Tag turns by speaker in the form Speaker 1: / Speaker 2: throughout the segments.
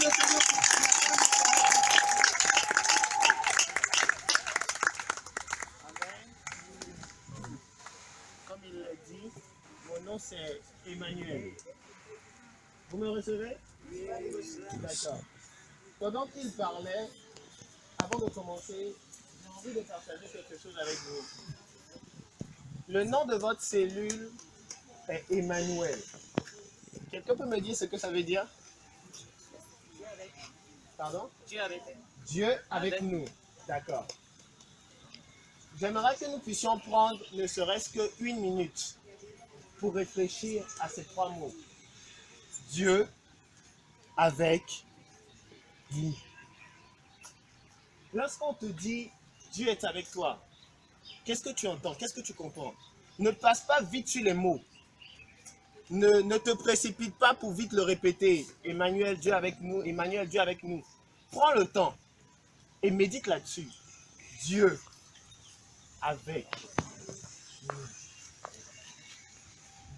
Speaker 1: le Seigneur. Amen. Comme il l'a dit, mon nom c'est Emmanuel. Vous me recevez? Oui. D'accord. Pendant qu'il parlait, avant de commencer, j'ai envie de partager quelque chose avec vous. Le nom de votre cellule est Emmanuel. Quelqu'un peut me dire ce que ça veut dire? Pardon?
Speaker 2: Dieu avec
Speaker 1: Dieu avec nous. D'accord. J'aimerais que nous puissions prendre ne serait-ce qu'une minute pour réfléchir à ces trois mots. Dieu avec nous. Lorsqu'on te dit Dieu est avec toi, qu'est-ce que tu entends? Qu'est-ce que tu comprends? Ne passe pas vite sur les mots. Ne te précipite pas pour vite le répéter. Emmanuel, Dieu avec nous. Emmanuel, Dieu avec nous. Prends le temps et médite là-dessus. Dieu avec nous.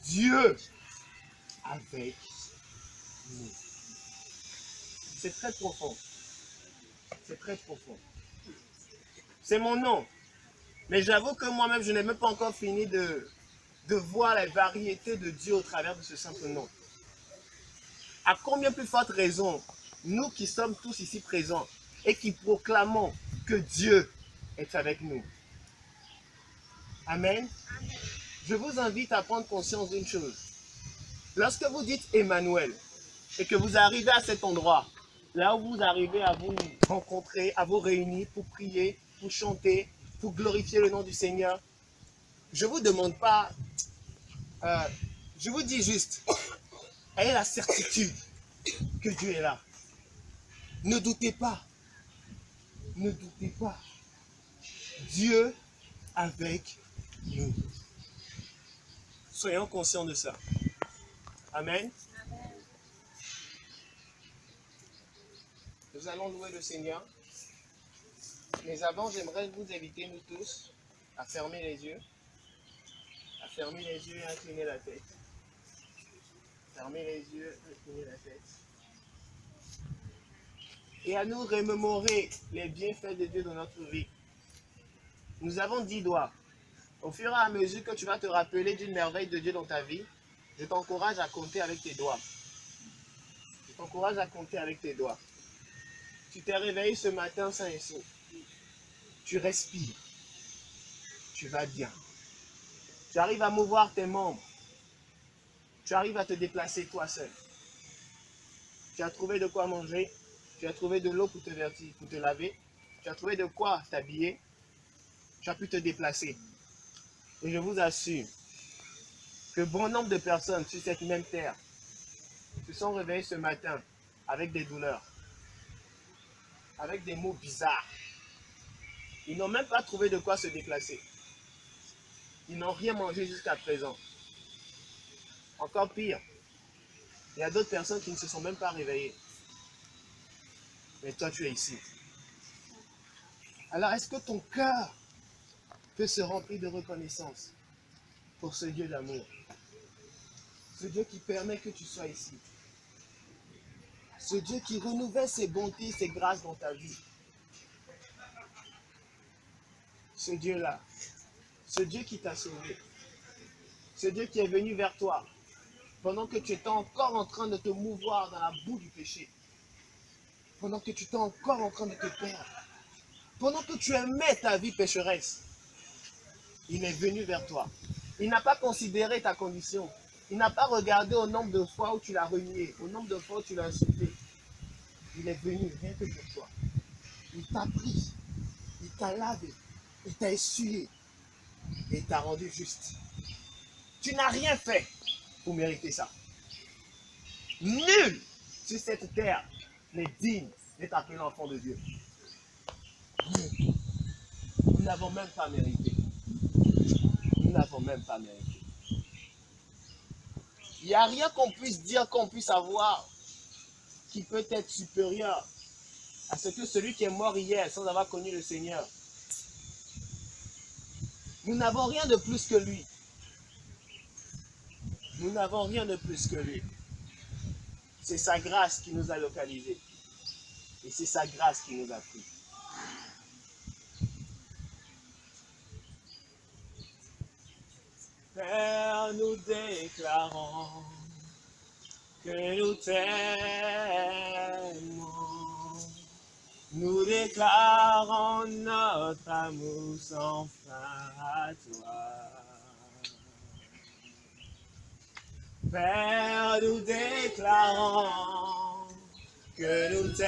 Speaker 1: Dieu avec nous. C'est très profond. C'est très profond. C'est mon nom. Mais j'avoue que moi-même, je n'ai même pas encore fini de voir la variété de Dieu au travers de ce simple nom. À combien plus forte raison, nous qui sommes tous ici présents et qui proclamons que Dieu est avec nous. Amen. Je vous invite à prendre conscience d'une chose. Lorsque vous dites Emmanuel et que vous arrivez à cet endroit, là où vous arrivez à vous rencontrer, à vous réunir pour prier, pour chanter, pour glorifier le nom du Seigneur, je ne vous demande pas, je vous dis juste, ayez la certitude que Dieu est là. Ne doutez pas. Ne doutez pas. Dieu avec nous. Soyons conscients de ça. Amen. Nous allons louer le Seigneur. Mais avant, j'aimerais vous inviter, nous tous, à fermer les yeux. À fermer les yeux et incliner la tête. Fermer les yeux, incliner la tête. Et à nous remémorer les bienfaits de Dieu dans notre vie. Nous avons 10 doigts. Au fur et à mesure que tu vas te rappeler d'une merveille de Dieu dans ta vie, je t'encourage à compter avec tes doigts. Je t'encourage à compter avec tes doigts. Tu t'es réveillé ce matin sain et sauf. Tu respires. Tu vas bien. Tu arrives à mouvoir tes membres. Tu arrives à te déplacer toi seul. Tu as trouvé de quoi manger. Tu as trouvé de l'eau pour te laver. Tu as trouvé de quoi t'habiller. Tu as pu te déplacer. Et je vous assure que bon nombre de personnes sur cette même terre se sont réveillées ce matin avec des douleurs, avec des mots bizarres. Ils n'ont même pas trouvé de quoi se déplacer. Ils n'ont rien mangé jusqu'à présent. Encore pire, il y a d'autres personnes qui ne se sont même pas réveillées. Mais toi, tu es ici. Alors, est-ce que ton cœur peut se remplir de reconnaissance pour ce Dieu d'amour? Ce Dieu qui permet que tu sois ici. Ce Dieu qui renouvelle ses bontés, ses grâces dans ta vie. Ce Dieu-là. Ce Dieu qui t'a sauvé. Ce Dieu qui est venu vers toi pendant que tu étais encore en train de te mouvoir dans la boue du péché. Pendant que tu étais encore en train de te perdre. Pendant que tu aimais ta vie pécheresse. Il est venu vers toi. Il n'a pas considéré ta condition. Il n'a pas regardé au nombre de fois où tu l'as renié, au nombre de fois où tu l'as insulté. Il est venu rien que pour toi. Il t'a pris, il t'a lavé, il t'a essuyé et il t'a rendu juste. Tu n'as rien fait pour mériter ça. Nul sur cette terre n'est digne d'être appelé enfant de Dieu. Nul. Nous n'avons même pas mérité. Nous n'avons même pas mérité. Il n'y a rien qu'on puisse dire, qu'on puisse avoir qui peut être supérieur à ce que celui qui est mort hier sans avoir connu le Seigneur. Nous n'avons rien de plus que lui. Nous n'avons rien de plus que lui. C'est sa grâce qui nous a localisés. Et c'est sa grâce qui nous a pris. Père, nous déclarons que nous t'aimons. Nous déclarons notre amour sans fin à toi. Père, nous déclarons que nous t'aimons.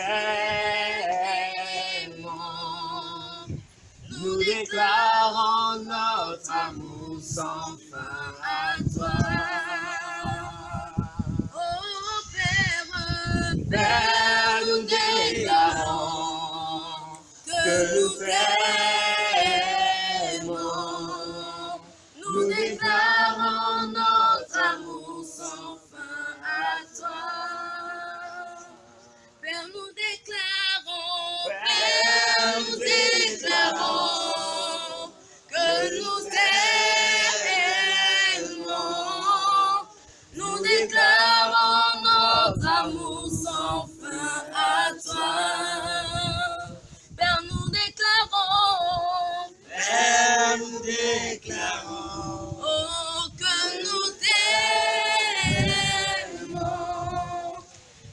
Speaker 1: Nous déclarons notre amour sans fin à toi.
Speaker 2: Oh Père,
Speaker 1: Père, nous déclarons que nous t'aimons.
Speaker 2: nous déclarons notre amour sans fin à toi. Père, nous déclarons, Père, nous déclarons que nous t'aimons. Nous déclarons notre amour sans fin à toi. Père, nous déclarons,
Speaker 1: Père, nous déclarons
Speaker 2: oh, que nous t'aimons.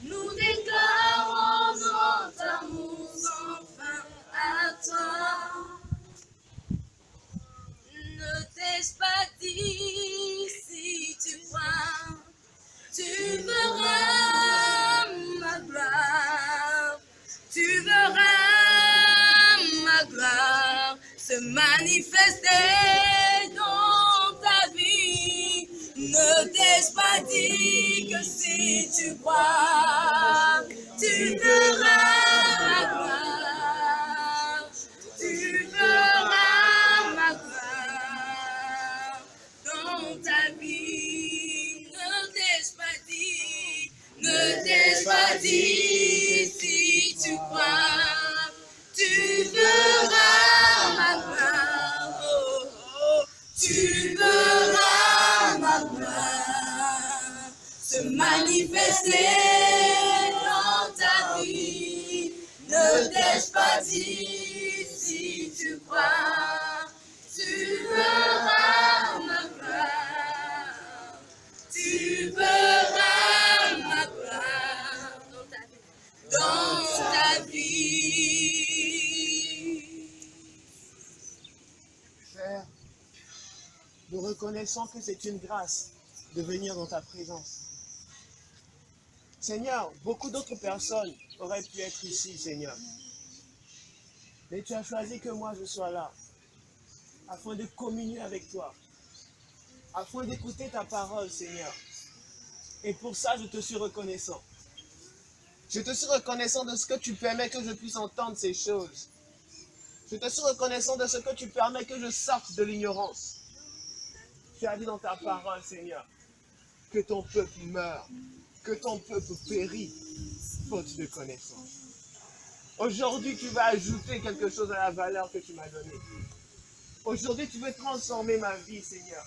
Speaker 2: Nous déclarons notre amour sans fin à toi. Ne t'ai-je pas dit, si tu crois, tu verras ma gloire. Tu verras ma gloire se manifester dans ta vie. Ne t'ai-je pas dit que si tu crois, tu verras ma gloire. Tu verras ma gloire dans ta vie. Ne t'ai-je pas dit, ne t'ai-je pas dit, si tu crois, tu verras ma gloire. Oh, oh, tu verras ma gloire se manifester dans ta vie. Ne t'ai-je pas dit, si tu crois, tu verras ma gloire. Tu verras ma gloire dans ta vie.
Speaker 1: Père, nous reconnaissons que c'est une grâce de venir dans ta présence. Seigneur, beaucoup d'autres personnes auraient pu être ici, Seigneur. Mais tu as choisi que moi je sois là, afin de communier avec toi, afin d'écouter ta parole, Seigneur. Et pour ça, je te suis reconnaissant. Je te suis reconnaissant de ce que tu permets que je puisse entendre ces choses. Je te suis reconnaissant de ce que tu permets que je sorte de l'ignorance. Tu as dit dans ta parole, Seigneur, que ton peuple meurt, que ton peuple périt, faute de connaissance. Aujourd'hui, tu vas ajouter quelque chose à la valeur que tu m'as donnée. Aujourd'hui, tu veux transformer ma vie, Seigneur.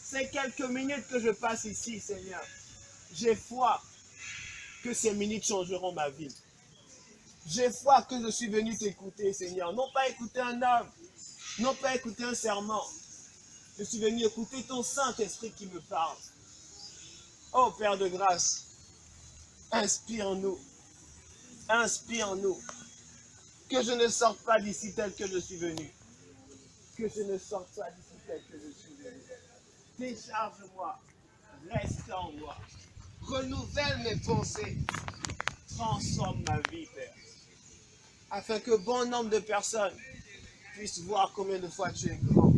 Speaker 1: Ces quelques minutes que je passe ici, Seigneur, j'ai foi que ces minutes changeront ma vie. J'ai foi que je suis venu t'écouter, Seigneur. Non pas écouter un homme, non pas écouter un serment. Je suis venu écouter ton Saint-Esprit qui me parle. Oh Père de grâce, inspire-nous, inspire-nous. Que je ne sorte pas d'ici tel que je suis venu. Que je ne sorte pas d'ici tel que je suis venu. Décharge-moi, reste en moi. Renouvelle mes pensées. Transforme ma vie, Père. Afin que bon nombre de personnes puissent voir combien de fois tu es grand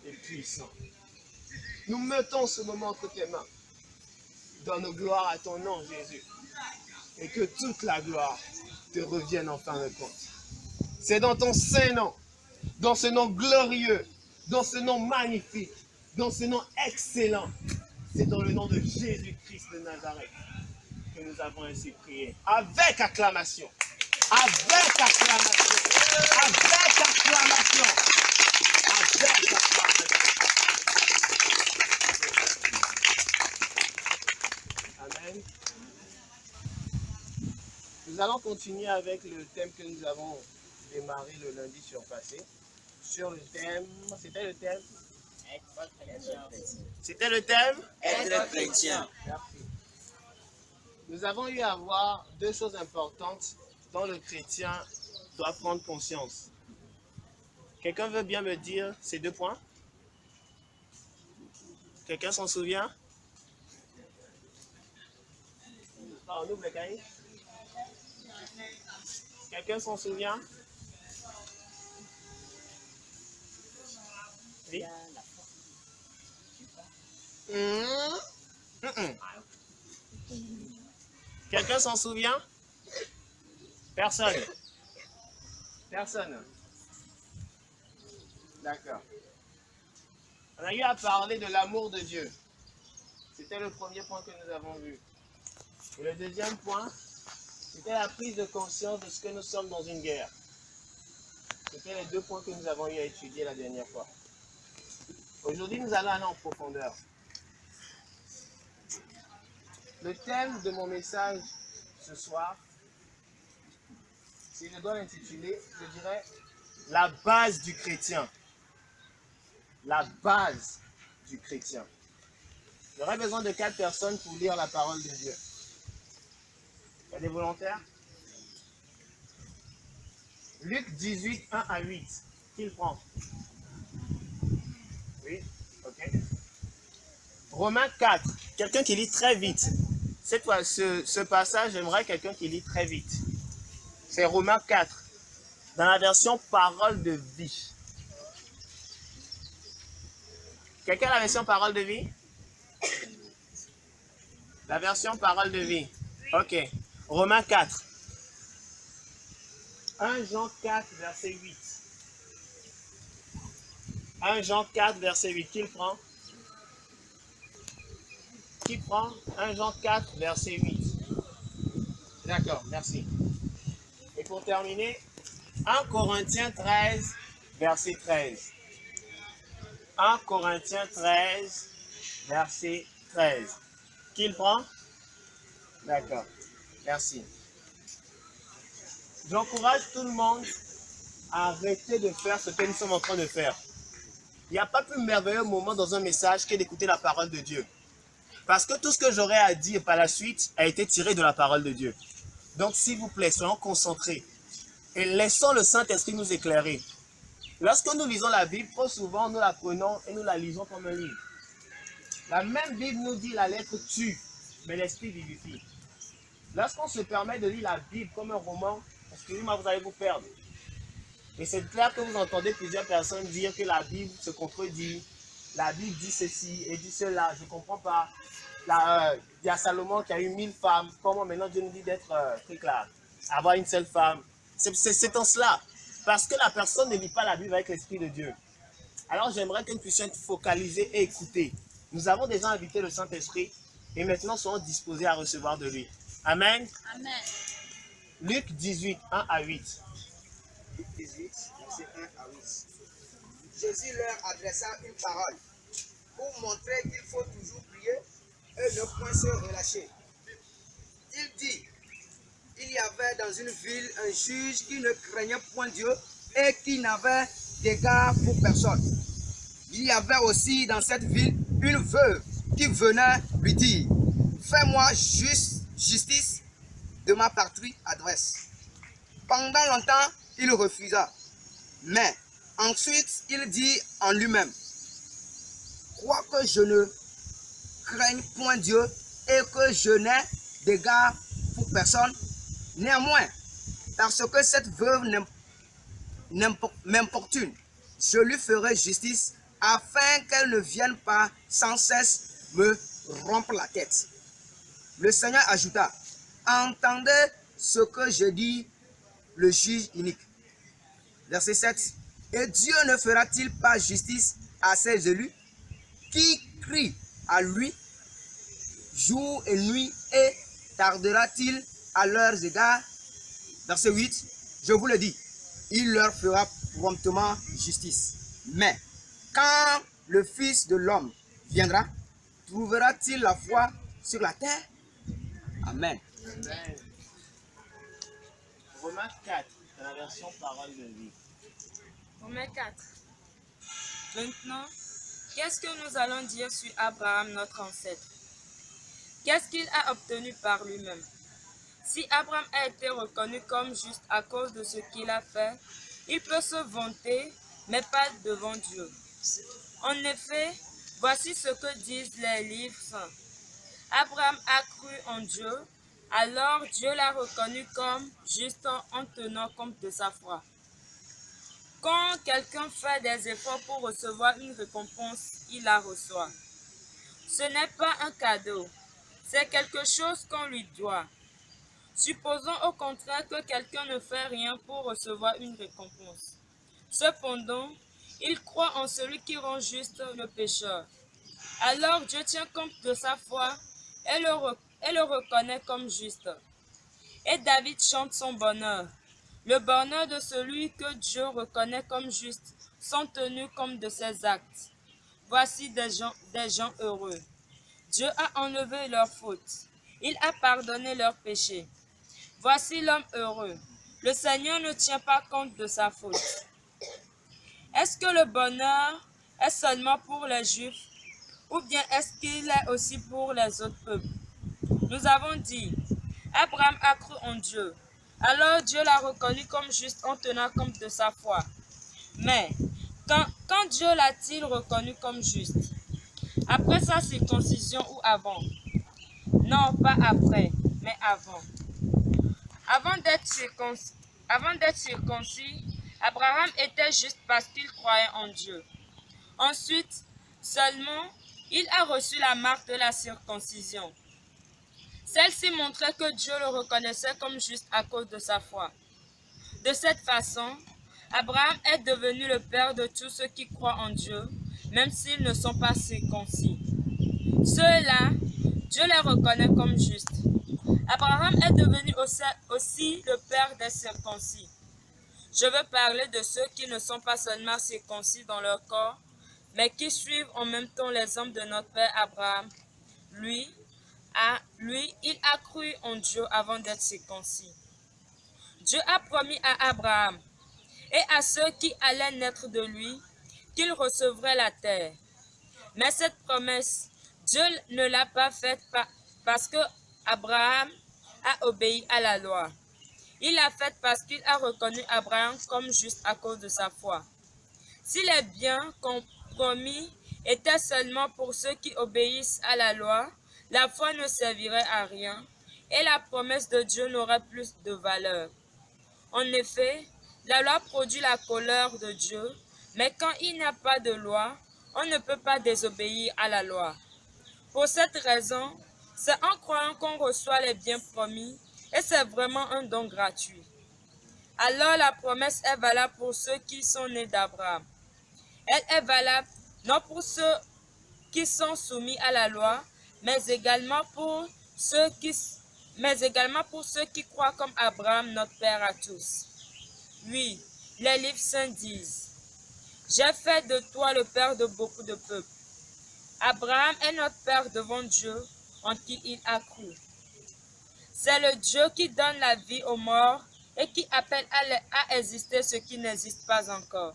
Speaker 1: et puissant. Nous mettons ce moment entre tes mains. Donne gloire à ton nom, Jésus. Et que toute la gloire te revienne en fin de compte. C'est dans ton saint nom, dans ce nom glorieux, dans ce nom magnifique, dans ce nom excellent. C'est dans le nom de Jésus-Christ de Nazareth que nous avons ainsi prié. Avec acclamation. Avec acclamation. Avec acclamation. Avec acclamation. Amen. Nous Nous allons continuer avec le thème que nous avons démarré le lundi surpassé. Sur le thème, c'était le thème? C'était le thème?
Speaker 3: Être chrétien.
Speaker 1: Merci. Nous avons eu à voir deux choses importantes dont le chrétien doit prendre conscience. Quelqu'un veut bien me dire ces 2 points? Quelqu'un s'en souvient? On ouvre le cahier. Quelqu'un s'en souvient? Oui? Quelqu'un s'en souvient? Personne. Personne. D'accord. On a eu à parler de l'amour de Dieu. C'était le premier point que nous avons vu. Et le deuxième point, c'était la prise de conscience de ce que nous sommes dans une guerre. C'était les 2 points que nous avons eu à étudier la dernière fois. Aujourd'hui, nous allons aller en profondeur. Le thème de mon message ce soir, si je dois l'intituler, je dirais la base du chrétien. La base du chrétien. J'aurais besoin de 4 personnes pour lire la parole de Dieu. Il y a des volontaires? Luc 18, 1 à 8. Qui le prend? Oui, ok. Romains 4. Quelqu'un qui lit très vite. Cette fois, ce passage, j'aimerais quelqu'un qui lit très vite. C'est Romains 4. Dans la version parole de vie. Quelqu'un a la version parole de vie? La version parole de vie. Ok. Romains 4. 1 Jean 4, verset 8. 1 Jean 4, verset 8. Qui le prend? Qui prend 1 Jean 4, verset 8? D'accord, merci. Et pour terminer, 1 Corinthiens 13, verset 13. 1 Corinthiens 13, verset 13. Qui le prend? D'accord, merci. J'encourage tout le monde à arrêter de faire ce que nous sommes en train de faire. Il n'y a pas plus merveilleux moment dans un message que d'écouter la parole de Dieu. Parce que tout ce que j'aurai à dire par la suite a été tiré de la parole de Dieu. Donc, s'il vous plaît, soyons concentrés et laissons le Saint-Esprit nous éclairer. Lorsque nous lisons la Bible, trop souvent, nous la prenons et nous la lisons comme un livre. La même Bible nous dit la lettre tue, mais l'Esprit vivifie. Lorsqu'on se permet de lire la Bible comme un roman, excusez-moi, vous allez vous perdre. Et c'est clair que vous entendez plusieurs personnes dire que la Bible se contredit. La Bible dit ceci et dit cela, je ne comprends pas. Il y a Salomon qui a eu 1000 femmes. Comment maintenant Dieu nous dit d'être très clair? Avoir une seule femme. C'est en cela. Parce que la personne ne lit pas la Bible avec l'Esprit de Dieu. Alors j'aimerais que nous puissions être focalisés et écouter. Nous avons déjà invité le Saint-Esprit et maintenant soyons disposés à recevoir de lui. Amen.
Speaker 2: Amen.
Speaker 1: Luc 18, 1 à 8.
Speaker 3: Luc 18, verset 1 à 8. Jésus leur adressa une parole pour montrer qu'il faut toujours prier et ne point se relâcher. Il dit, il y avait dans une ville un juge qui ne craignait point Dieu et qui n'avait d'égard pour personne. Il y avait aussi dans cette ville une veuve qui venait lui dire, fais-moi justice de ma patrie adresse. Pendant longtemps, il refusa. Mais ensuite, il dit en lui-même, quoique je ne craigne point Dieu et que je n'ai d'égard pour personne, néanmoins, parce que cette veuve m'importune, je lui ferai justice afin qu'elle ne vienne pas sans cesse me rompre la tête. Le Seigneur ajouta, entendez ce que je dis, le juge inique. Verset 7. Et Dieu ne fera-t-il pas justice à ses élus qui crient à lui jour et nuit et tardera-t-il à leurs égards? Verset 8. Je vous le dis, il leur fera promptement justice. Mais quand le Fils de l'homme viendra, trouvera-t-il la foi sur la terre? Amen.
Speaker 1: Amen. Romains 4, dans la version Parole de vie.
Speaker 2: Romains 4. Maintenant, qu'est-ce que nous allons dire sur Abraham, notre ancêtre? Qu'est-ce qu'il a obtenu par lui-même? Si Abraham a été reconnu comme juste à cause de ce qu'il a fait, il peut se vanter, mais pas devant Dieu. En effet, voici ce que disent les livres saints. Abraham a cru en Dieu, alors Dieu l'a reconnu comme juste en tenant compte de sa foi. Quand quelqu'un fait des efforts pour recevoir une récompense, il la reçoit. Ce n'est pas un cadeau, c'est quelque chose qu'on lui doit. Supposons au contraire que quelqu'un ne fait rien pour recevoir une récompense. Cependant, il croit en celui qui rend juste le pécheur. Alors Dieu tient compte de sa foi et le reconnaît comme juste. Et David chante son bonheur. Le bonheur de celui que Dieu reconnaît comme juste sont tenus comme de ses actes. Voici des gens heureux. Dieu a enlevé leurs fautes. Il a pardonné leurs péchés. Voici l'homme heureux. Le Seigneur ne tient pas compte de sa faute. Est-ce que le bonheur est seulement pour les Juifs ou bien est-ce qu'il est aussi pour les autres peuples? Nous avons dit, Abraham a cru en Dieu. Alors Dieu l'a reconnu comme juste en tenant compte de sa foi. Mais quand Dieu l'a-t-il reconnu comme juste? Après sa circoncision ou avant? Non, pas après, mais avant. Avant d'être circoncis, Abraham était juste parce qu'il croyait en Dieu. Ensuite, seulement, il a reçu la marque de la circoncision. Celle-ci montrait que Dieu le reconnaissait comme juste à cause de sa foi. De cette façon, Abraham est devenu le père de tous ceux qui croient en Dieu, même s'ils ne sont pas circoncis. Ceux-là, Dieu les reconnaît comme justes. Abraham est devenu aussi le père des circoncis. Je veux parler de ceux qui ne sont pas seulement circoncis dans leur corps, mais qui suivent en même temps l'exemple de notre père Abraham. Lui, il a cru en Dieu avant d'être circoncis. Dieu a promis à Abraham et à ceux qui allaient naître de lui qu'il recevrait la terre. Mais cette promesse, Dieu ne l'a pas faite parce que Abraham a obéi à la loi. Il l'a faite parce qu'il a reconnu Abraham comme juste à cause de sa foi. Si les biens promis étaient seulement pour ceux qui obéissent à la loi, la foi ne servirait à rien et la promesse de Dieu n'aurait plus de valeur. En effet, la loi produit la colère de Dieu, mais quand il n'y a pas de loi, on ne peut pas désobéir à la loi. Pour cette raison, c'est en croyant qu'on reçoit les biens promis et c'est vraiment un don gratuit. Alors la promesse est valable pour ceux qui sont nés d'Abraham. Elle est valable non pour ceux qui sont soumis à la loi, mais également pour ceux qui croient comme Abraham, notre Père à tous. Oui, les livres saints disent, « J'ai fait de toi le père de beaucoup de peuples. » Abraham est notre Père devant Dieu, en qui il a cru. C'est le Dieu qui donne la vie aux morts et qui appelle à exister ce qui n'existe pas encore.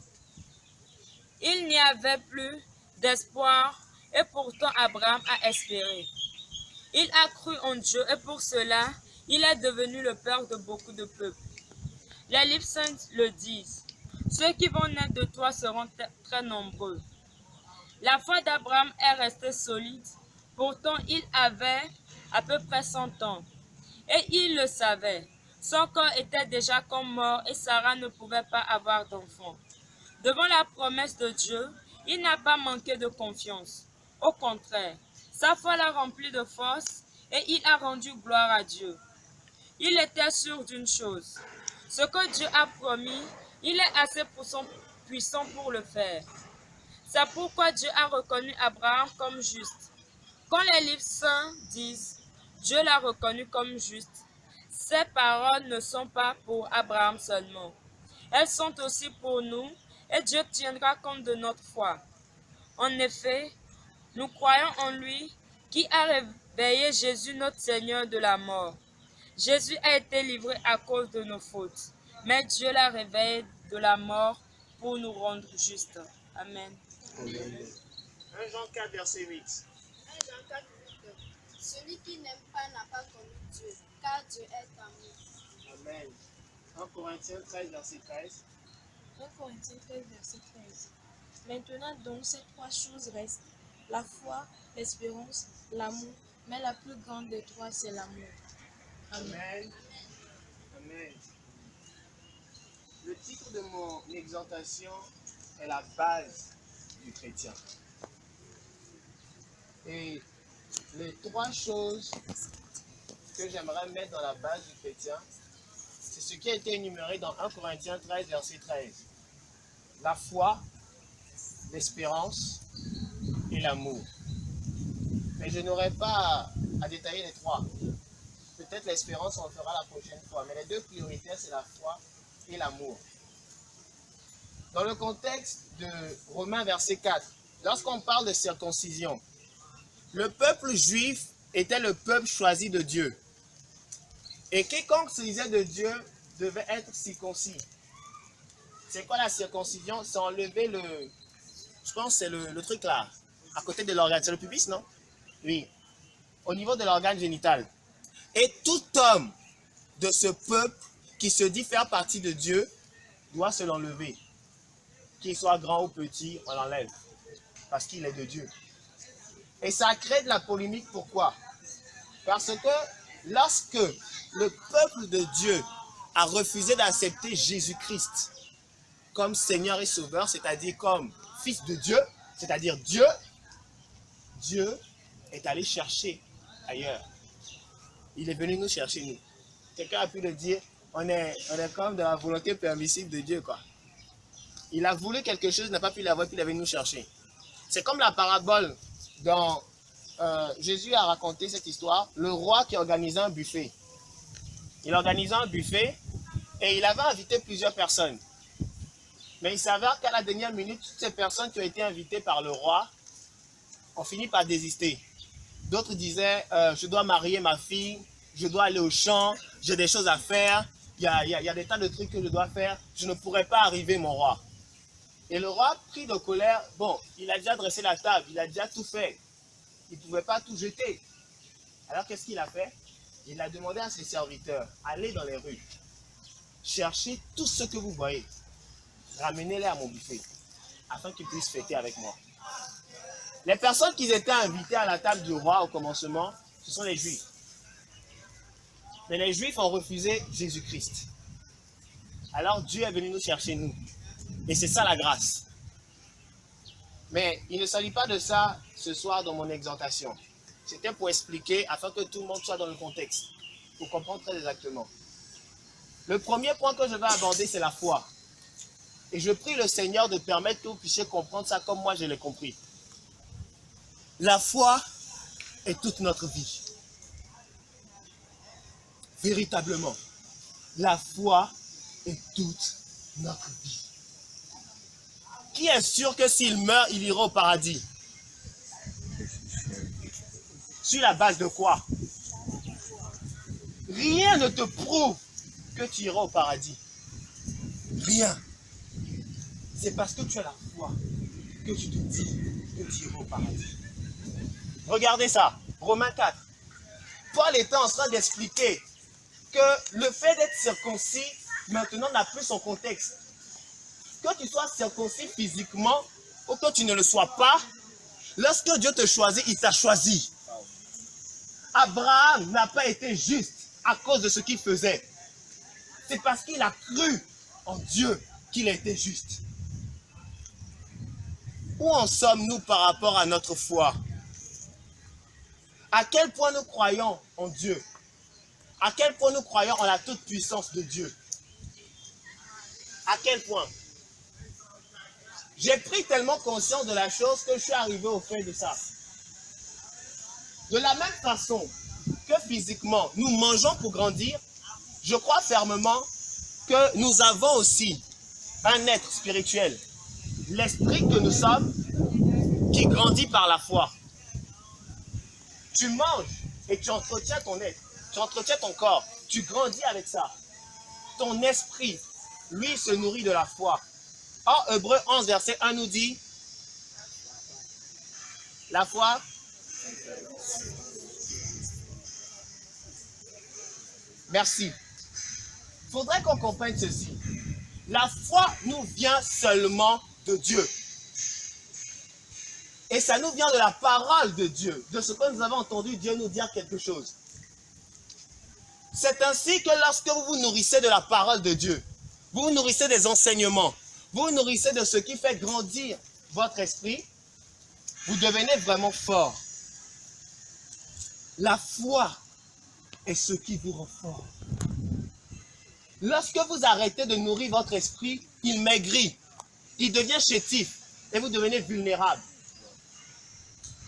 Speaker 2: Il n'y avait plus d'espoir et pourtant Abraham a espéré. Il a cru en Dieu et pour cela, il est devenu le père de beaucoup de peuples. Les livres saints le disent. Ceux qui vont naître de toi seront très nombreux. La foi d'Abraham est restée solide. Pourtant, il avait à peu près 100 ans. Et il le savait. Son corps était déjà comme mort et Sarah ne pouvait pas avoir d'enfant. Devant la promesse de Dieu, il n'a pas manqué de confiance. Au contraire, sa foi l'a rempli de force et il a rendu gloire à Dieu. Il était sûr d'une chose. Ce que Dieu a promis, il est assez puissant pour le faire. C'est pourquoi Dieu a reconnu Abraham comme juste. Quand les livres saints disent « Dieu l'a reconnu comme juste », ces paroles ne sont pas pour Abraham seulement. Elles sont aussi pour nous et Dieu tiendra compte de notre foi. En effet, nous croyons en lui qui a réveillé Jésus notre Seigneur de la mort. Jésus a été livré à cause de nos fautes, mais Dieu l'a réveillé de la mort pour nous rendre justes. Amen.
Speaker 1: Amen. 1 Jean 4, verset 8.
Speaker 4: 1 Jean 4, 8. Celui qui n'aime pas n'a pas connu Dieu, car Dieu est amour.
Speaker 1: Amen. 1 Corinthiens 13, verset 13.
Speaker 5: 1 Corinthiens 13, verset 13. Maintenant donc, ces trois choses restent, la foi, l'espérance, l'amour, mais la plus grande des trois, c'est l'amour. Amen.
Speaker 1: Amen. Amen. Le titre de mon exhortation est la base du chrétien. Et les trois choses que j'aimerais mettre dans la base du chrétien, c'est ce qui a été énuméré dans 1 Corinthiens 13, verset 13. La foi, l'espérance et l'amour. Mais je n'aurai pas à détailler les trois. Peut-être l'espérance, on le fera la prochaine fois. Mais les deux prioritaires, c'est la foi et l'amour. Dans le contexte de Romains, verset 4, lorsqu'on parle de circoncision, le peuple juif était le peuple choisi de Dieu. Et quiconque se disait de Dieu devait être circoncis. C'est quoi la circoncision? C'est enlever le... Je pense que c'est le truc là, à côté de l'organe. C'est le pubis, non? Oui. Au niveau de l'organe génital. Et tout homme de ce peuple qui se dit faire partie de Dieu doit se l'enlever. Qu'il soit grand ou petit, on l'enlève. Parce qu'il est de Dieu. Et ça crée de la polémique. Pourquoi? Parce que lorsque le peuple de Dieu a refusé d'accepter Jésus-Christ comme Seigneur et Sauveur, c'est-à-dire comme Fils de Dieu, c'est-à-dire Dieu, Dieu est allé chercher ailleurs. Il est venu nous chercher, nous. Quelqu'un a pu le dire, on est comme dans la volonté permissive de Dieu, quoi. Il a voulu quelque chose, n'a pas pu l'avoir, puis il est venu nous chercher. C'est comme la parabole dont Jésus a raconté cette histoire, le roi qui organisait un buffet. Il organisait un buffet et il avait invité plusieurs personnes. Mais il s'avère qu'à la dernière minute, toutes ces personnes qui ont été invitées par le roi ont fini par désister. D'autres disaient, je dois marier ma fille, je dois aller au champ, j'ai des choses à faire, il y a des tas de trucs que je dois faire, je ne pourrais pas arriver, mon roi. Et le roi, pris de colère, bon, il a déjà dressé la table, il a déjà tout fait. Il ne pouvait pas tout jeter. Alors qu'est-ce qu'il a fait? Il a demandé à ses serviteurs, allez dans les rues, cherchez tout ce que vous voyez, ramenez-les à mon buffet, afin qu'ils puissent fêter avec moi. Les personnes qui étaient invitées à la table du roi au commencement, ce sont les Juifs. Mais les Juifs ont refusé Jésus-Christ. Alors Dieu est venu nous chercher, nous. Et c'est ça la grâce. Mais il ne s'agit pas de ça ce soir dans mon exhortation. C'était pour expliquer, afin que tout le monde soit dans le contexte, pour comprendre très exactement. Le premier point que je vais aborder, c'est la foi. Et je prie le Seigneur de permettre que vous puissiez comprendre ça comme moi je l'ai compris. La foi est toute notre vie. Véritablement, la foi est toute notre vie. Qui est sûr que s'il meurt, il ira au paradis? Sur la base de quoi? Rien ne te prouve que tu iras au paradis. Rien. C'est parce que tu as la foi que tu te dis que tu iras au paradis. Regardez ça, Romains 4. Paul était en train d'expliquer que le fait d'être circoncis maintenant n'a plus son contexte. Que tu sois circoncis physiquement ou que tu ne le sois pas, lorsque Dieu te choisit, il t'a choisi. Abraham n'a pas été juste à cause de ce qu'il faisait. C'est parce qu'il a cru en Dieu qu'il a été juste. Où en sommes-nous par rapport à notre foi? À quel point nous croyons en Dieu? À quel point nous croyons en la toute-puissance de Dieu? À quel point? J'ai pris tellement conscience de la chose que je suis arrivé au fait de ça. De la même façon que physiquement, nous mangeons pour grandir, je crois fermement que nous avons aussi un être spirituel, l'esprit que nous sommes, qui grandit par la foi. Tu manges et tu entretiens ton être, tu entretiens ton corps. Tu grandis avec ça. Ton esprit, lui, se nourrit de la foi. Or, Hébreux 11, verset 1 nous dit, la foi, merci. Il faudrait qu'on comprenne ceci. La foi nous vient seulement de Dieu. Et ça nous vient de la parole de Dieu, de ce que nous avons entendu Dieu nous dire quelque chose. C'est ainsi que lorsque vous vous nourrissez de la parole de Dieu, vous vous nourrissez des enseignements, vous vous nourrissez de ce qui fait grandir votre esprit, vous devenez vraiment fort. La foi est ce qui vous rend fort. Lorsque vous arrêtez de nourrir votre esprit, il maigrit, il devient chétif et vous devenez vulnérable.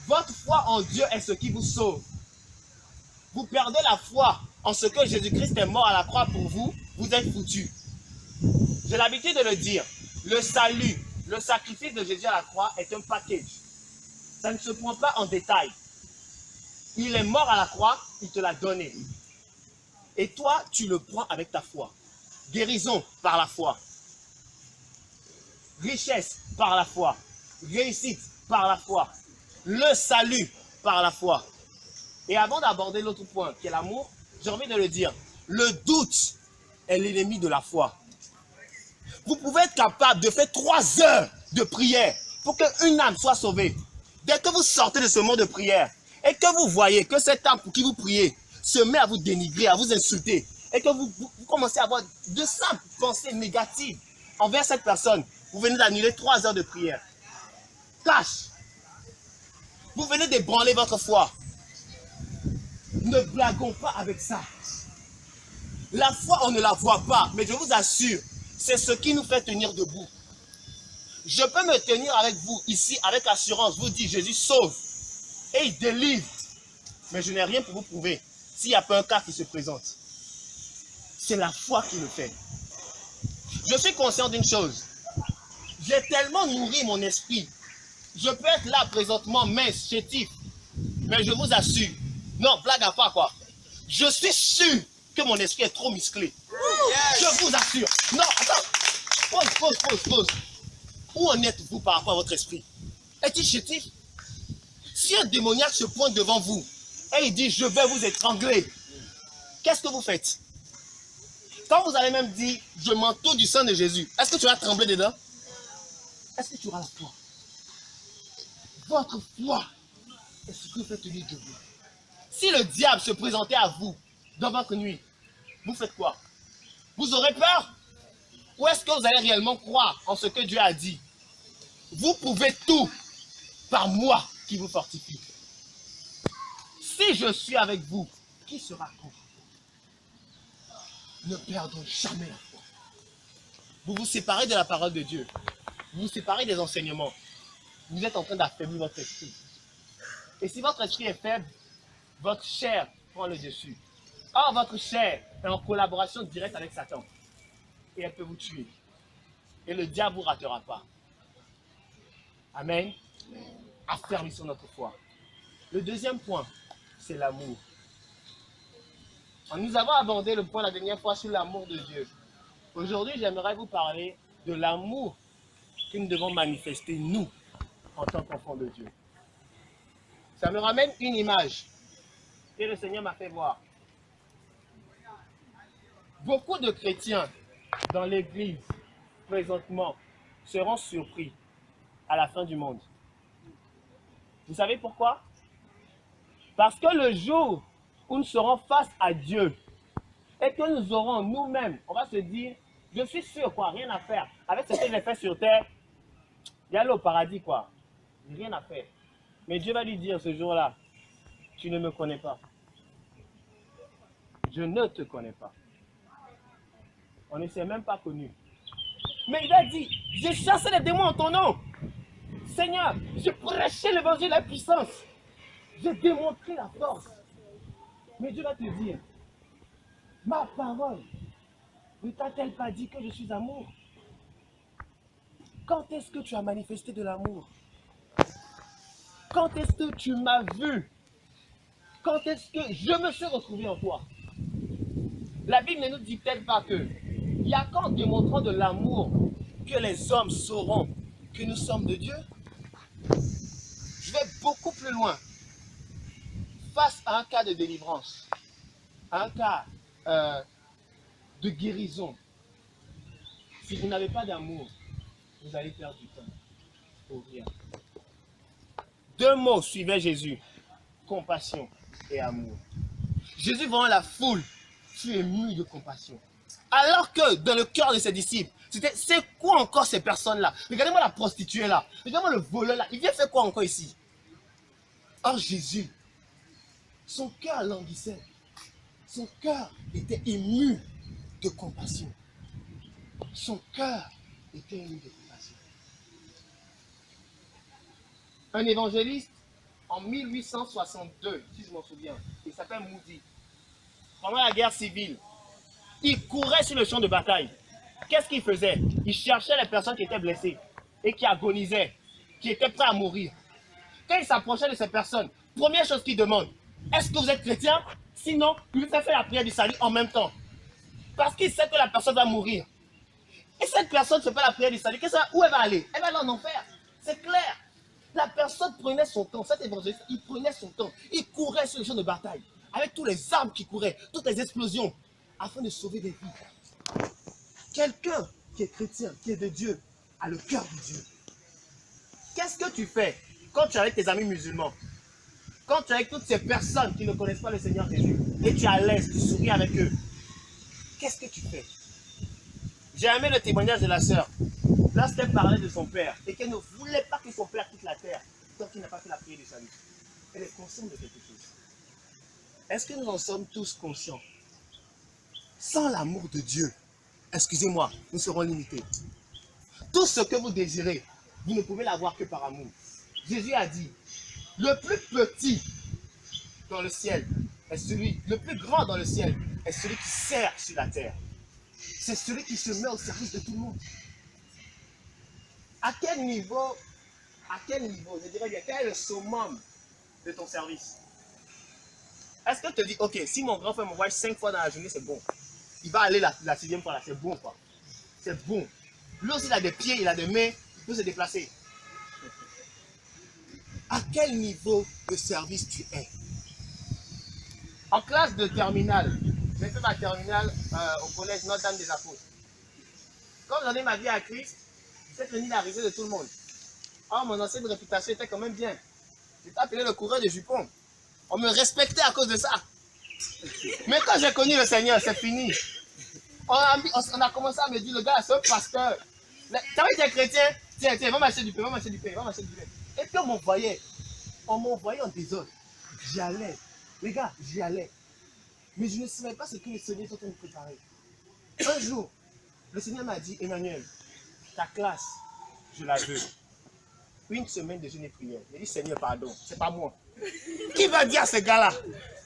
Speaker 1: Votre foi en Dieu est ce qui vous sauve. Vous perdez la foi en ce que Jésus-Christ est mort à la croix pour vous, vous êtes foutu. J'ai l'habitude de le dire, le salut, le sacrifice de Jésus à la croix est un package. Ça ne se prend pas en détail. Il est mort à la croix, il te l'a donné. Et toi, tu le prends avec ta foi. Guérison par la foi. Richesse par la foi. Réussite par la foi. Le salut par la foi. Et avant d'aborder l'autre point, qui est l'amour, j'ai envie de le dire. Le doute est l'ennemi de la foi. Vous pouvez être capable de faire 3 heures de prière pour qu'une âme soit sauvée. Dès que vous sortez de ce moment de prière et que vous voyez que cette âme pour qui vous priez se met à vous dénigrer, à vous insulter, et que vous commencez à avoir de simples pensées négatives envers cette personne, vous venez d'annuler 3 heures de prière. Cache. Vous venez d'ébranler votre foi. Ne blaguons pas avec ça. La foi, on ne la voit pas, mais je vous assure, c'est ce qui nous fait tenir debout. Je peux me tenir avec vous ici, avec assurance, vous dire Jésus sauve et il délivre. Mais je n'ai rien pour vous prouver s'il n'y a pas un cas qui se présente. C'est la foi qui le fait. Je suis conscient d'une chose. J'ai tellement nourri mon esprit. Je peux être là présentement mince, chétif. Mais je vous assure, non, blague à part quoi. Je suis sûr que mon esprit est trop musclé. Yes. Je vous assure. Non, attends. Pause. Où en êtes-vous par rapport à votre esprit? Est-il chétif? Si un démoniaque se pointe devant vous et il dit je vais vous étrangler, qu'est-ce que vous faites? Quand vous allez même dire je m'entoure du sang de Jésus, est-ce que tu vas trembler dedans? Est-ce que tu auras la foi? Votre foi est ce qui vous fait tenir debout. Si le diable se présentait à vous dans votre nuit, vous faites quoi? Vous aurez peur? Ou est-ce que vous allez réellement croire en ce que Dieu a dit? Vous pouvez tout par moi qui vous fortifie. Si je suis avec vous, qui sera contre? Ne perdons jamais la foi. Vous vous séparez de la parole de Dieu. Vous vous séparez des enseignements. Vous êtes en train d'affaiblir votre esprit. Et si votre esprit est faible, votre chair prend le dessus. Or, votre chair est en collaboration directe avec Satan. Et elle peut vous tuer. Et le diable ne vous ratera pas. Amen. Affermissons notre foi. Le deuxième point, c'est l'amour. Nous avons abordé le point la dernière fois sur l'amour de Dieu. Aujourd'hui, j'aimerais vous parler de l'amour que nous devons manifester, nous, en tant qu'enfants de Dieu. Ça me ramène une image que le Seigneur m'a fait voir. Beaucoup de chrétiens dans l'église, présentement, seront surpris à la fin du monde. Vous savez pourquoi? Parce que le jour où nous serons face à Dieu et que nous aurons nous-mêmes, on va se dire, je suis sûr, quoi, rien à faire. Avec ce que j'ai fait sur terre, il y a au paradis, quoi. Rien à faire. Mais Dieu va lui dire ce jour-là, tu ne me connais pas. Je ne te connais pas. On ne s'est même pas connus. Mais il a dit, j'ai chassé les démons en ton nom. Seigneur, j'ai prêché l'évangile à la puissance. J'ai démontré la force. Mais Dieu va te dire, ma parole ne t'a-t-elle pas dit que je suis amour? Quand est-ce que tu as manifesté de l'amour? Quand est-ce que tu m'as vu? Quand est-ce que je me suis retrouvé en toi? La Bible ne nous dit peut-être pas que il y a qu'en démontrant de l'amour que les hommes sauront que nous sommes de Dieu. Je vais beaucoup plus loin. Face à un cas de délivrance, à un cas de guérison, si vous n'avez pas d'amour, vous allez perdre du temps pour rien. 2 mots suivaient Jésus, compassion et amour. Jésus voyant la foule, fut ému de compassion. Alors que dans le cœur de ses disciples, c'était c'est quoi encore ces personnes-là? Regardez-moi la prostituée là, regardez-moi le voleur là, il vient faire quoi encore ici? Or Jésus, son cœur languissait, son cœur était ému de compassion. Son cœur était ému de compassion. Un évangéliste en 1862, si je m'en souviens, il s'appelle Moody. Pendant la guerre civile, il courait sur le champ de bataille. Qu'est-ce qu'il faisait? Il cherchait les personnes qui étaient blessées et qui agonisaient, qui étaient prêts à mourir. Quand il s'approchait de ces personnes, première chose qu'il demande, est-ce que vous êtes chrétien? Sinon, il lui fait faire la prière du salut en même temps. Parce qu'il sait que la personne va mourir. Et cette personne se fait la prière du salut, où elle va aller? Elle va aller en enfer. C'est clair. La personne prenait son temps, cet évangéliste, il prenait son temps. Il courait sur le champ de bataille, avec tous les armes qui couraient, toutes les explosions, afin de sauver des vies. Quelqu'un qui est chrétien, qui est de Dieu, a le cœur de Dieu. Qu'est-ce que tu fais quand tu es avec tes amis musulmans? Quand tu es avec toutes ces personnes qui ne connaissent pas le Seigneur Jésus, et tu es à l'aise, tu souris avec eux, qu'est-ce que tu fais? J'ai aimé le témoignage de la sœur. Lorsqu'elle parlait de son père, et qu'elle ne voulait pas que son père quitte la terre, tant qu'il n'a pas fait la prière du salut. Elle est consciente de quelque chose. Est-ce que nous en sommes tous conscients? Sans l'amour de Dieu, excusez-moi, nous serons limités. Tout ce que vous désirez, vous ne pouvez l'avoir que par amour. Jésus a dit, le plus petit dans le ciel est celui, le plus grand dans le ciel est celui qui sert sur la terre. C'est celui qui se met au service de tout le monde. À quel niveau, je dirais bien, quel est le summum de ton service? Est-ce que tu te dis, ok, si mon grand frère m'envoie 5 fois dans la journée, c'est bon. Il va aller la 6e fois là, c'est bon quoi. C'est bon. Lui aussi, il a des pieds, il a des mains, il peut se déplacer. À quel niveau de service tu es? En classe de terminale, j'ai fait ma terminale au collège Notre-Dame des Apôtres. Quand j'ai donné ma vie à Christ, j'ai tenu la risée de tout le monde. Oh, mon ancienne réputation était quand même bien. J'étais appelé le coureur de jupons. On me respectait à cause de ça. Mais quand j'ai connu le Seigneur, c'est fini. On a commencé à me dire, le gars, c'est un pasteur. Tu avais été chrétien, tiens, va m'acheter du pain, va m'acheter du pain, va m'acheter du pain. Et puis on m'envoyait en désordre. J'y allais. Les gars, j'y allais. Mais je ne savais pas ce que le Seigneur était en train de préparer. Un jour, le Seigneur m'a dit, Emmanuel, ta classe, je la veux. 1 semaine de jeûne et prière. J'ai dit, Seigneur, pardon, c'est pas moi. Qui va dire à ce gars-là?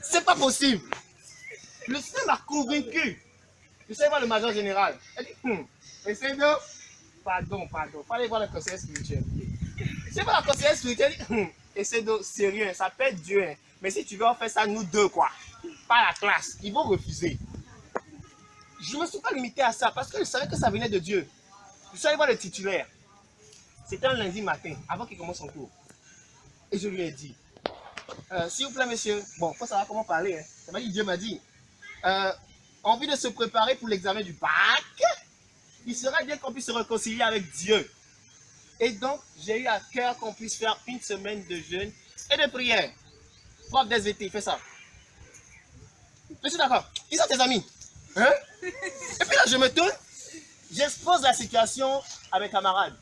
Speaker 1: C'est pas possible. Le Seigneur m'a convaincu. Je sais voir le major général. Elle dit, essaye de... Pardon. Fallait voir le conseiller spirituel. C'est pas la conseillère spirituelle. Essaye de... Sérieux, ça peut être Dieu. Hein. Mais si tu veux en faire ça, nous deux, quoi. Pas la classe. Ils vont refuser. Je ne me suis pas limité à ça parce que je savais que ça venait de Dieu. Je suis allé voir le titulaire. C'était un lundi matin, avant qu'il commence son cours. Et je lui ai dit, s'il vous plaît, monsieur, bon, il faut savoir comment parler. Hein. Ça m'a dit, Dieu m'a dit, envie de se préparer pour l'examen du bac, il serait bien qu'on puisse se réconcilier avec Dieu. Et donc, j'ai eu à cœur qu'on puisse faire 1 semaine de jeûne et de prière. Prof d'SVT, fais ça. Je suis d'accord. Ils sont tes amis. Hein? Et puis là, je me tourne, j'expose la situation à mes camarades.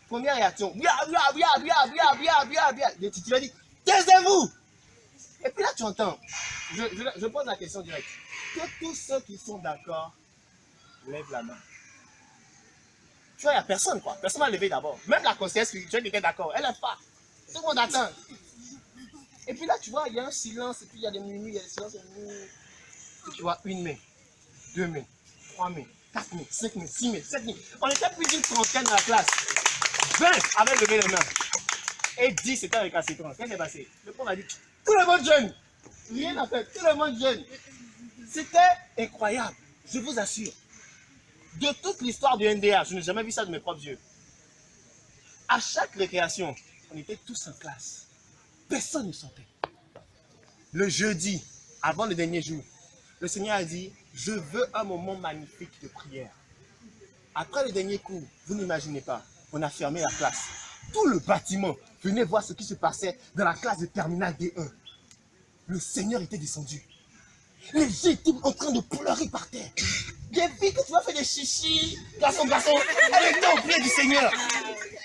Speaker 1: Première réaction, bien. Le titulaire dit, taisez-vous. Et puis là, tu entends, je pose la question directe. Que tous ceux qui sont d'accord lèvent la main. Tu vois, il n'y a personne, quoi. Personne n'a levé d'abord. Même la conseillère spirituelle qui était d'accord, elle ne lève pas. Tout le monde attend. Et puis là, tu vois, il y a un silence, et puis il y a des minutes, il y a des silences, et tu vois, 1 main, 2 mains, 3 mains, 4 mains, 5 mains, 6 mains, 7 mains. On était plus d'une trentaine dans la classe. 20 avaient levé les mains. Et 10 c'était avec un citron. Qu'est-ce qui s'est passé? Le prof a dit, tout le monde jeune. Rien à faire, tout le monde jeune. C'était incroyable, je vous assure. De toute l'histoire du NDA, je n'ai jamais vu ça de mes propres yeux. À chaque récréation, on était tous en classe. Personne ne sortait. Le jeudi, avant le dernier jour, le Seigneur a dit, je veux un moment magnifique de prière. Après le dernier cours, vous n'imaginez pas, on a fermé la classe. Tout le bâtiment venait voir ce qui se passait dans la classe de terminale D1. Le Seigneur était descendu. Les gens étaient en train de pleurer par terre. J'ai vu que tu vas faire des chichis. Garçon, elle était au pied du Seigneur.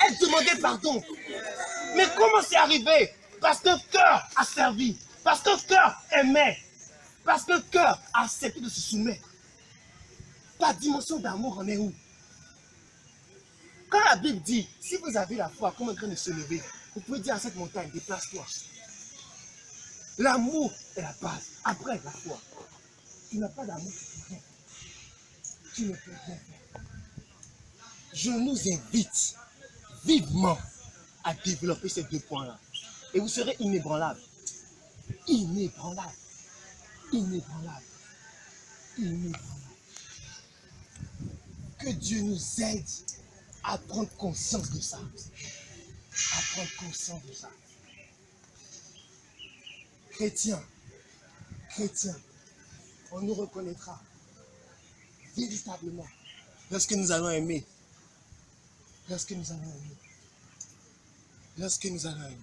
Speaker 1: Elle demandait pardon. Mais comment c'est arrivé? Parce que le cœur a servi. Parce que le cœur aimait. Parce que le cœur a accepté de se soumettre. Ta dimension d'amour en est où? Quand la Bible dit, si vous avez la foi comme un grain de se lever, vous pouvez dire à cette montagne, déplace-toi. L'amour est la base. Après la foi. Tu n'as pas d'amour, tu ne peux rien faire. Je nous invite vivement à développer ces deux points-là. Et vous serez inébranlables. Inébranlables. Inébranlables. Inébranlables. Que Dieu nous aide à prendre conscience de ça. À prendre conscience de ça. Chrétiens, on nous reconnaîtra véritablement lorsque nous allons aimer. Lorsque nous allons aimer. Lorsque nous allons aimer.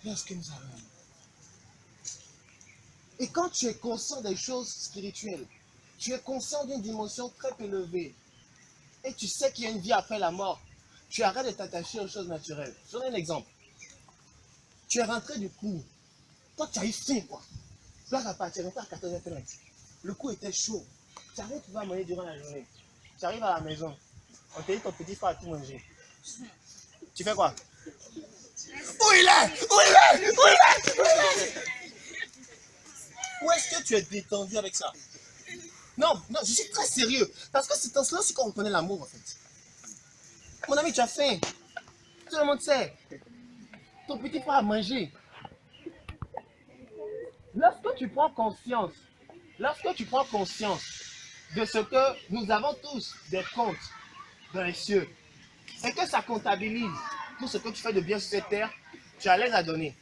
Speaker 1: Lorsque nous allons aimer. Et quand tu es conscient des choses spirituelles, tu es conscient d'une dimension très élevée, et tu sais qu'il y a une vie après la mort, tu arrêtes de t'attacher aux choses naturelles. Je donne un exemple. Tu es rentré du cours. Toi, tu as eu faim, quoi. Tu es rentré à 14h30. Le coup était chaud. Tu arrives, tu vas manger durant la journée. Tu arrives à la maison. On te dit ton petit frère a tout mangé. Tu fais quoi? Où il est? Où il est? Où il est? Où il est? Où est-ce que tu es détendu avec ça? Non, je suis très sérieux. Parce que c'est en cela aussi qu'on reconnaît l'amour, en fait. Mon ami, tu as faim. Tout le monde sait. Ton petit frère a mangé. Lorsque tu prends conscience de ce que nous avons tous des comptes dans les cieux, et que ça comptabilise tout ce que tu fais de bien sur cette terre, tu as l'aise à donner.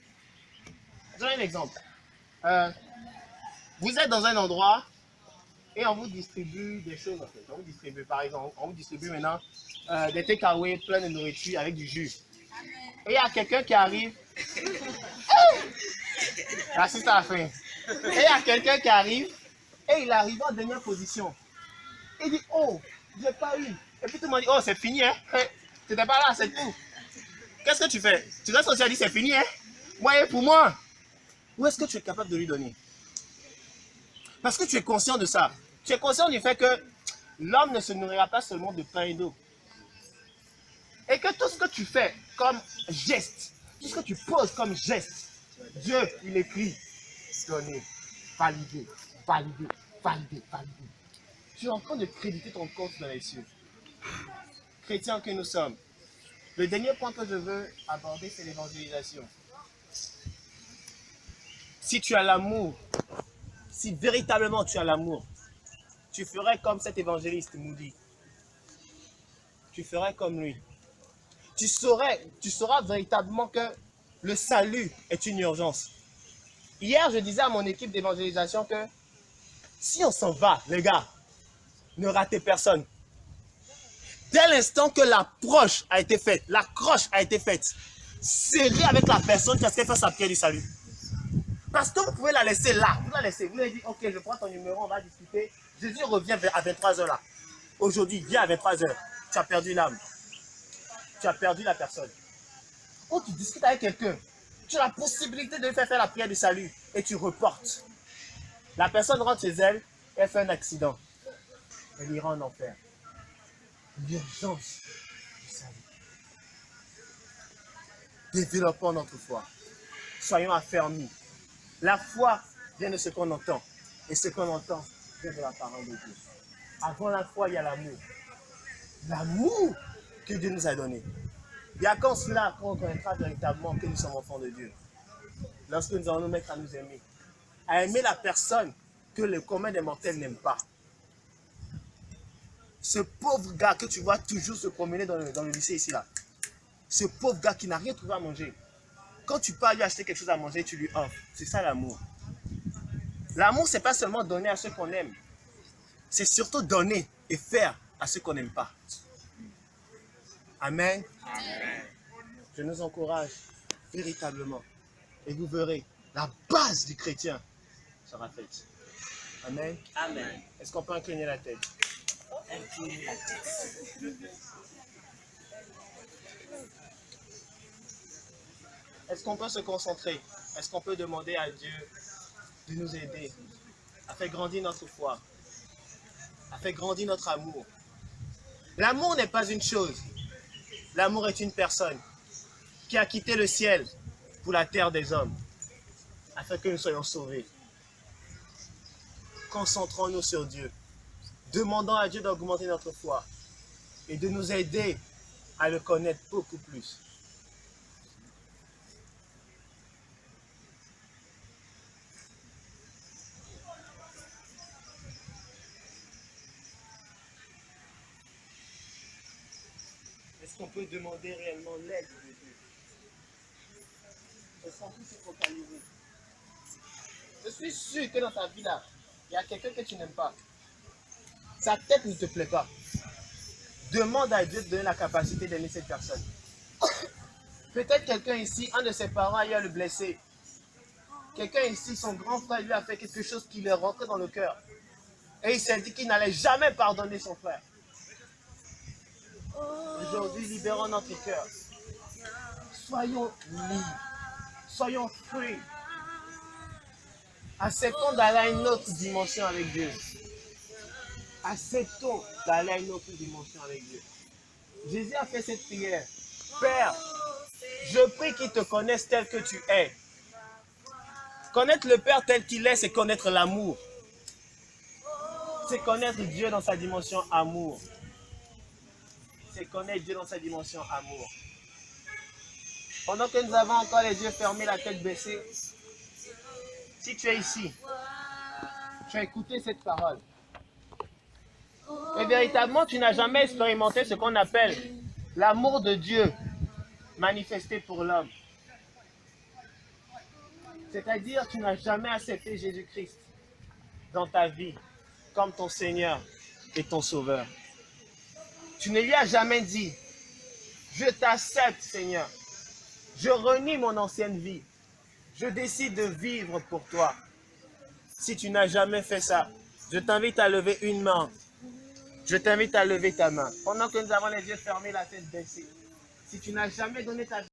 Speaker 1: Je donne un exemple. Vous êtes dans un endroit et on vous distribue des choses en fait. On vous distribue, par exemple, on vous distribue maintenant des takeaways pleins de nourriture avec du jus. Et il y a quelqu'un qui arrive. Assiste à la fin. Et il y a quelqu'un qui arrive et il arrive en dernière position. Il dit, oh, j'ai pas eu. Et puis tout le monde dit, oh, c'est fini, hein. Tu n'étais pas là, c'est tout. Qu'est-ce que tu fais? Tu restes aussi à dire, c'est fini, hein. Moi et pour moi. Où est-ce que tu es capable de lui donner? Parce que tu es conscient de ça. Tu es conscient du fait que l'homme ne se nourrira pas seulement de pain et d'eau. Et que tout ce que tu fais comme geste, tout ce que tu poses comme geste, Dieu, il écrit, donner, valider, valider, valider, valider. Tu es en train de créditer ton compte dans les cieux. Chrétiens que nous sommes. Le dernier point que je veux aborder, c'est l'évangélisation. Si tu as l'amour, si véritablement tu as l'amour, tu ferais comme cet évangéliste Moody. Tu ferais comme lui. Tu sauras véritablement que le salut est une urgence. Hier, je disais à mon équipe d'évangélisation que si on s'en va, les gars, ne ratez personne. Dès l'instant que l'approche a été faite, l'accroche a été faite, serrez avec la personne qui a fait sa prière du salut. Parce que vous pouvez la laisser là. Vous la laissez. Vous lui dites, ok, je prends ton numéro, on va discuter. Jésus revient à 23h là. Aujourd'hui, viens à 23h. Tu as perdu l'âme. Tu as perdu la personne. Quand tu discutes avec quelqu'un, tu as la possibilité de lui faire la prière du salut et tu reportes. La personne rentre chez elle, elle fait un accident. Elle ira en enfer. L'urgence du salut. Développons notre foi. Soyons affermis. La foi vient de ce qu'on entend. Et ce qu'on entend vient de la parole de Dieu. Avant la foi, il y a l'amour. L'amour que Dieu nous a donné. Il y a quand cela qu'on reconnaîtra véritablement que nous sommes enfants de Dieu. Lorsque nous allons nous mettre à nous aimer. À aimer la personne que le commun des mortels n'aime pas. Ce pauvre gars que tu vois toujours se promener dans le lycée ici là. Ce pauvre gars qui n'a rien trouvé à manger. Quand tu pars lui acheter quelque chose à manger, tu lui offres. C'est ça l'amour. L'amour, c'est pas seulement donner à ceux qu'on aime. C'est surtout donner et faire à ceux qu'on n'aime pas. Amen. Amen. Je nous encourage véritablement. Et vous verrez, la base du chrétien sera faite. Amen.
Speaker 6: Amen.
Speaker 1: Est-ce qu'on peut incliner la tête?
Speaker 6: Inclinez la tête.
Speaker 1: Est-ce qu'on peut se concentrer? Est-ce qu'on peut demander à Dieu de nous aider à faire grandir notre foi, à faire grandir notre amour? L'amour n'est pas une chose. L'amour est une personne qui a quitté le ciel pour la terre des hommes, afin que nous soyons sauvés. Concentrons-nous sur Dieu. Demandons à Dieu d'augmenter notre foi et de nous aider à le connaître beaucoup plus. Est-ce qu'on peut demander réellement l'aide de Dieu? Est-ce qu'on peut se focaliser? Je suis sûr que dans ta vie là, il y a quelqu'un que tu n'aimes pas. Sa tête ne te plaît pas. Demande à Dieu de donner la capacité d'aimer cette personne. Peut-être quelqu'un ici, un de ses parents a eu à le blesser. Quelqu'un ici, son grand frère lui a fait quelque chose qui lui est rentré dans le cœur. Et il s'est dit qu'il n'allait jamais pardonner son frère. Aujourd'hui, libérons notre cœur. Soyons libres. Soyons free. Acceptons d'aller à une autre dimension avec Dieu. Acceptons d'aller à une autre dimension avec Dieu. Jésus a fait cette prière. Père, je prie qu'il te connaisse tel que tu es. Connaître le Père tel qu'il est, c'est connaître l'amour. C'est connaître Dieu dans sa dimension amour. C'est connaître Dieu dans sa dimension amour. Pendant que nous avons encore les yeux fermés, la tête baissée, si tu es ici, tu as écouté cette parole, et véritablement tu n'as jamais expérimenté ce qu'on appelle l'amour de Dieu manifesté pour l'homme. C'est-à-dire tu n'as jamais accepté Jésus-Christ dans ta vie comme ton Seigneur et ton Sauveur. Tu ne lui as jamais dit, je t'accepte Seigneur, je renie mon ancienne vie, je décide de vivre pour toi. Si tu n'as jamais fait ça, je t'invite à lever une main. Je t'invite à lever ta main. Pendant que nous avons les yeux fermés, la tête baissée. Si tu n'as jamais donné ta vie